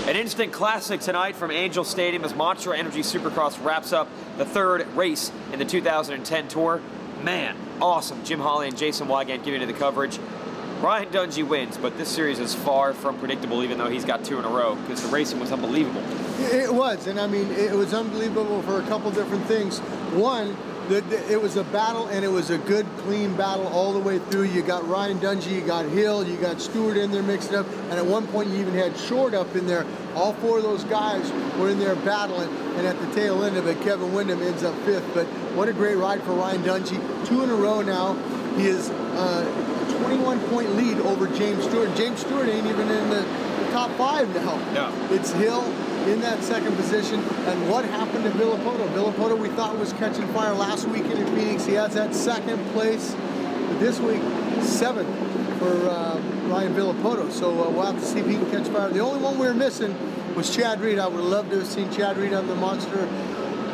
An instant classic tonight from Angel Stadium as Monster Energy Supercross wraps up the third race in the 2010 Tour. Man, awesome. Jim Holley and Jason Weigandt giving you the coverage. Ryan Dungey wins, but this series is far from predictable, even though he's got 2 in a row, because the racing was unbelievable. It was, and I mean, it was unbelievable for a couple different things. One, it was a battle, and it was a good, clean battle all the way through. You got Ryan Dungey, you got Hill, you got Stewart in there mixed up, and at one point you even had Short up in there. All 4 of those guys were in there battling, and at the tail end of it, Kevin Windham ends up 5th. But what a great ride for Ryan Dungey. 2 in a row now. He is a 21-point lead over James Stewart. James Stewart ain't even in the top 5 now. No. It's Hill in that second position. And what happened to Villapoto? Villapoto, we thought, was catching fire last weekend in Phoenix. He has that 2nd place. But this week, 7th for Ryan Villapoto. So we'll have to see if he can catch fire. The only one we were missing was Chad Reed. I would love to have seen Chad Reed on the Monster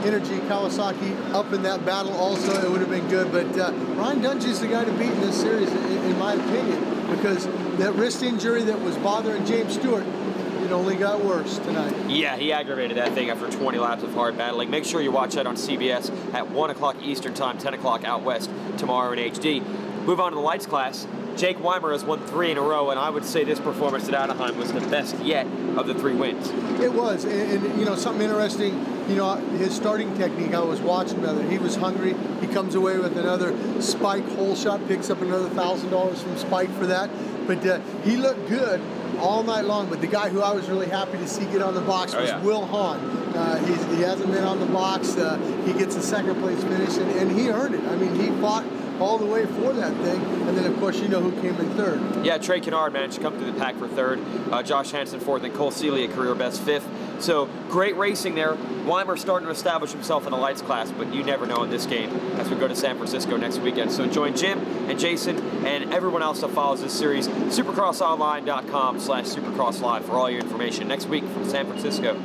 Energy Kawasaki up in that battle also. It would have been good. But Ryan Dungey's the guy to beat in this series, in my opinion, because that wrist injury that was bothering James Stewart, it only got worse tonight. Yeah, he aggravated that thing after 20 laps of hard battling. Make sure you watch that on CBS at 1 o'clock Eastern Time, 10 o'clock out west tomorrow in HD. Move on to the lights class. Jake Weimer has won 3 in a row, and I would say this performance at Anaheim was the best yet of the 3 wins. It was, and you know, something interesting, you know, his starting technique, I was watching rather, he was hungry, he comes away with another Spike hole shot, picks up another $1,000 from Spike for that, but he looked good all night long. But the guy who I was really happy to see get on the box was Will Hahn. He hasn't been on the box, he gets a 2nd place finish, and he earned it. I mean, he fought all the way for that thing, and then of course you know who came in 3rd. Yeah, Trey Kennard managed to come through the pack for 3rd, Josh Hansen 4th, and Cole Seeley a career best 5th. So great racing there. Weimer starting to establish himself in the lights class, but you never know in this game as we go to San Francisco next weekend. So join Jim and Jason and everyone else that follows this series, supercrossonline.com/supercrosslive for all your information next week from San Francisco.